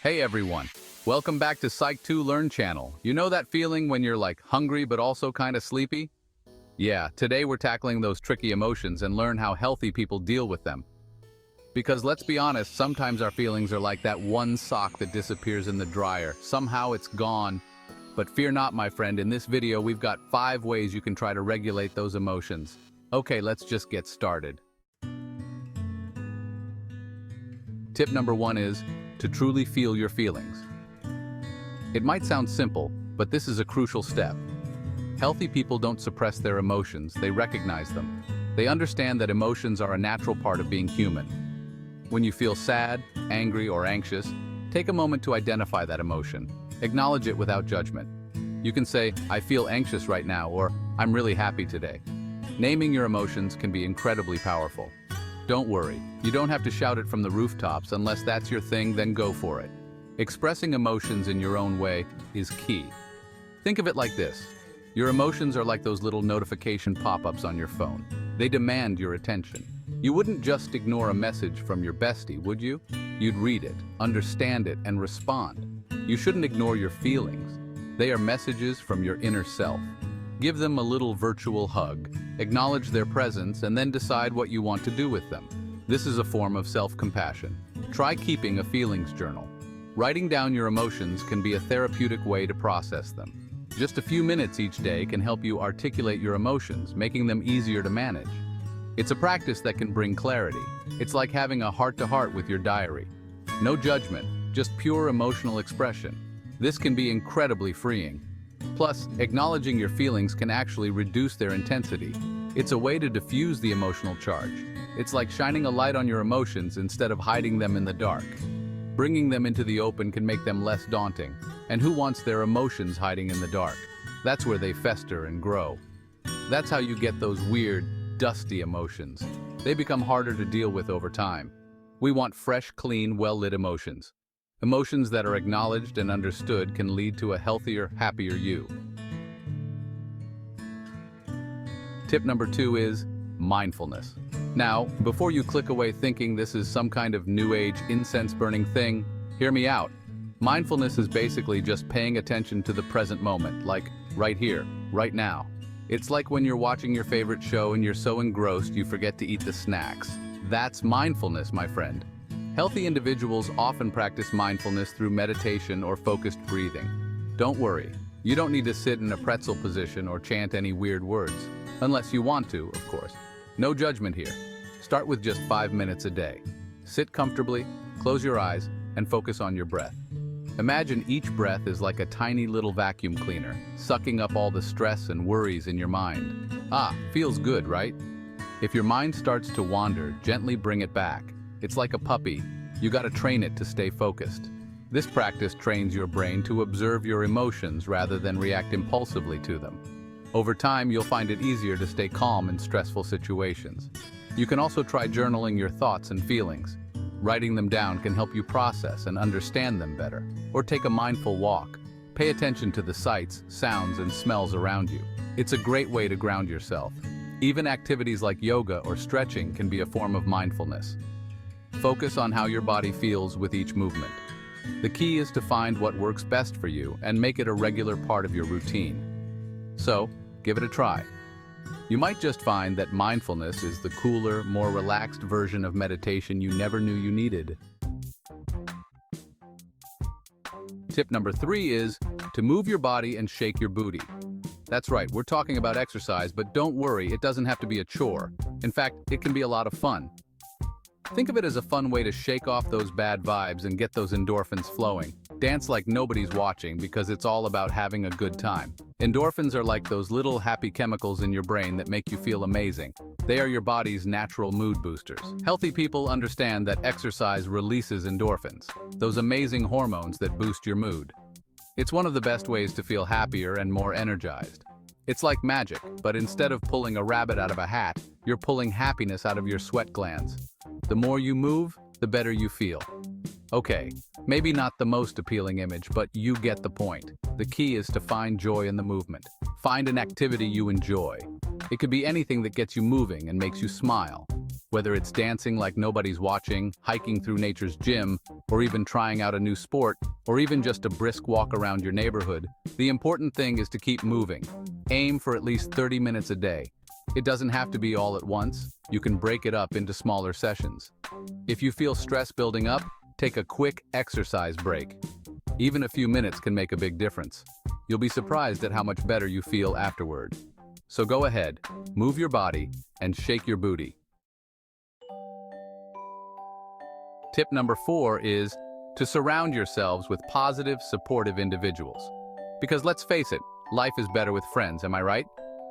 Hey everyone, welcome back to Psych 2 Learn channel. You know that feeling when you're like hungry but also kind of sleepy? Yeah, today we're tackling those tricky emotions and learn how healthy people deal with them. Because let's be honest, sometimes our feelings are like that one sock that disappears in the dryer. Somehow it's gone. But fear not, my friend, in this video we've got 5 ways you can try to regulate those emotions. Okay, let's just get started. Tip number 1 is to truly feel your feelings. It might sound simple, but this is a crucial step. Healthy people don't suppress their emotions, they recognize them. They understand that emotions are a natural part of being human. When you feel sad, angry, or anxious, take a moment to identify that emotion. Acknowledge it without judgment. You can say, "I feel anxious right now," or "I'm really happy today." Naming your emotions can be incredibly powerful. Don't worry, you don't have to shout it from the rooftops. Unless that's your thing, then go for it. Expressing emotions in your own way is key. Think of it like this. Your emotions are like those little notification pop-ups on your phone. They demand your attention. You wouldn't just ignore a message from your bestie, would you? You'd read it, understand it, and respond. You shouldn't ignore your feelings. They are messages from your inner self. Give them a little virtual hug, acknowledge their presence, and then decide what you want to do with them. This is a form of self-compassion. Try keeping a feelings journal. Writing down your emotions can be a therapeutic way to process them. Just a few minutes each day can help you articulate your emotions, making them easier to manage. It's a practice that can bring clarity. It's like having a heart-to-heart with your diary. No judgment, just pure emotional expression. This can be incredibly freeing. Plus, acknowledging your feelings can actually reduce their intensity. It's a way to diffuse the emotional charge. It's like shining a light on your emotions instead of hiding them in the dark. Bringing them into the open can make them less daunting. And who wants their emotions hiding in the dark? That's where they fester and grow. That's how you get those weird, dusty emotions. They become harder to deal with over time. We want fresh, clean, well-lit emotions. Emotions that are acknowledged and understood can lead to a healthier, happier you. Tip number 2 is mindfulness. Now, before you click away thinking this is some kind of new age incense-burning thing, hear me out. Mindfulness is basically just paying attention to the present moment, like right here, right now. It's like when you're watching your favorite show and you're so engrossed you forget to eat the snacks. That's mindfulness, my friend. Healthy individuals often practice mindfulness through meditation or focused breathing. Don't worry, you don't need to sit in a pretzel position or chant any weird words. Unless you want to, of course. No judgment here. Start with just 5 minutes a day. Sit comfortably, close your eyes, and focus on your breath. Imagine each breath is like a tiny little vacuum cleaner, sucking up all the stress and worries in your mind. Feels good, right? If your mind starts to wander, gently bring it back. It's like a puppy. You gotta train it to stay focused. This practice trains your brain to observe your emotions rather than react impulsively to them. Over time, you'll find it easier to stay calm in stressful situations. You can also try journaling your thoughts and feelings. Writing them down can help you process and understand them better. Or take a mindful walk. Pay attention to the sights, sounds, and smells around you. It's a great way to ground yourself. Even activities like yoga or stretching can be a form of mindfulness. Focus on how your body feels with each movement. The key is to find what works best for you and make it a regular part of your routine. So, give it a try. You might just find that mindfulness is the cooler, more relaxed version of meditation you never knew you needed. Tip number 3 is to move your body and shake your booty. That's right, we're talking about exercise, but don't worry, it doesn't have to be a chore. In fact, it can be a lot of fun. Think of it as a fun way to shake off those bad vibes and get those endorphins flowing. Dance like nobody's watching because it's all about having a good time. Endorphins are like those little happy chemicals in your brain that make you feel amazing. They are your body's natural mood boosters. Healthy people understand that exercise releases endorphins, those amazing hormones that boost your mood. It's one of the best ways to feel happier and more energized. It's like magic, but instead of pulling a rabbit out of a hat, you're pulling happiness out of your sweat glands. The more you move, the better you feel. Okay, maybe not the most appealing image, but you get the point. The key is to find joy in the movement. Find an activity you enjoy. It could be anything that gets you moving and makes you smile. Whether it's dancing like nobody's watching, hiking through nature's gym, or even trying out a new sport, or even just a brisk walk around your neighborhood, the important thing is to keep moving. Aim for at least 30 minutes a day. It doesn't have to be all at once. You can break it up into smaller sessions. If you feel stress building up, take a quick exercise break. Even a few minutes can make a big difference. You'll be surprised at how much better you feel afterward. So go ahead, move your body, and shake your booty. Tip number 4 is to surround yourselves with positive, supportive individuals. Because let's face it, life is better with friends, am I right?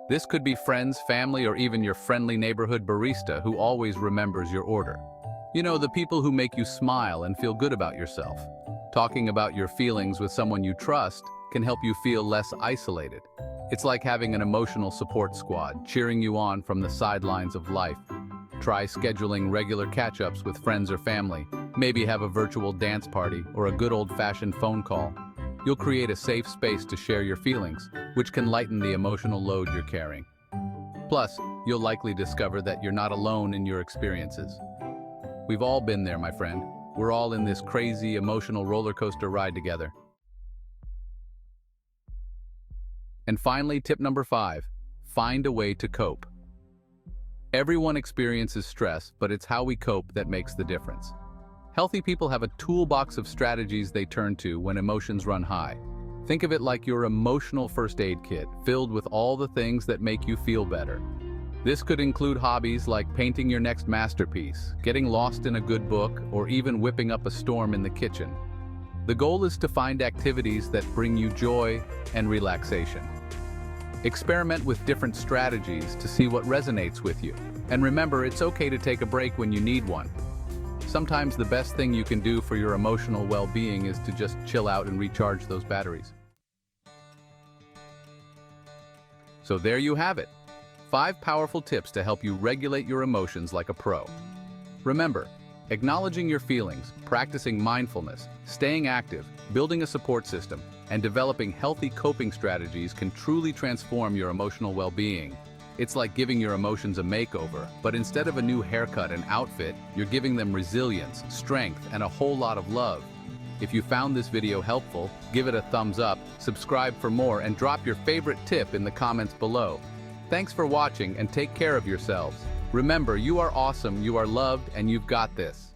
This could be friends, family, or even your friendly neighborhood barista who always remembers your order. You know, the people who make you smile and feel good about yourself. Talking about your feelings with someone you trust can help you feel less isolated. It's like having an emotional support squad cheering you on from the sidelines of life. Try scheduling regular catch-ups with friends or family. Maybe have a virtual dance party or a good old-fashioned phone call. You'll create a safe space to share your feelings, which can lighten the emotional load you're carrying. Plus, you'll likely discover that you're not alone in your experiences. We've all been there, my friend. We're all in this crazy, emotional roller coaster ride together. And finally, tip number 5, find a way to cope. Everyone experiences stress, but it's how we cope that makes the difference. Healthy people have a toolbox of strategies they turn to when emotions run high. Think of it like your emotional first aid kit, filled with all the things that make you feel better. This could include hobbies like painting your next masterpiece, getting lost in a good book, or even whipping up a storm in the kitchen. The goal is to find activities that bring you joy and relaxation. Experiment with different strategies to see what resonates with you. And remember, it's okay to take a break when you need one. Sometimes the best thing you can do for your emotional well-being is to just chill out and recharge those batteries. So there you have it. 5 powerful tips to help you regulate your emotions like a pro. Remember, acknowledging your feelings, practicing mindfulness, staying active, building a support system, and developing healthy coping strategies can truly transform your emotional well-being. It's like giving your emotions a makeover, but instead of a new haircut and outfit, you're giving them resilience, strength, and a whole lot of love. If you found this video helpful, give it a thumbs up, subscribe for more, and drop your favorite tip in the comments below. Thanks for watching and take care of yourselves. Remember, you are awesome, you are loved, and you've got this.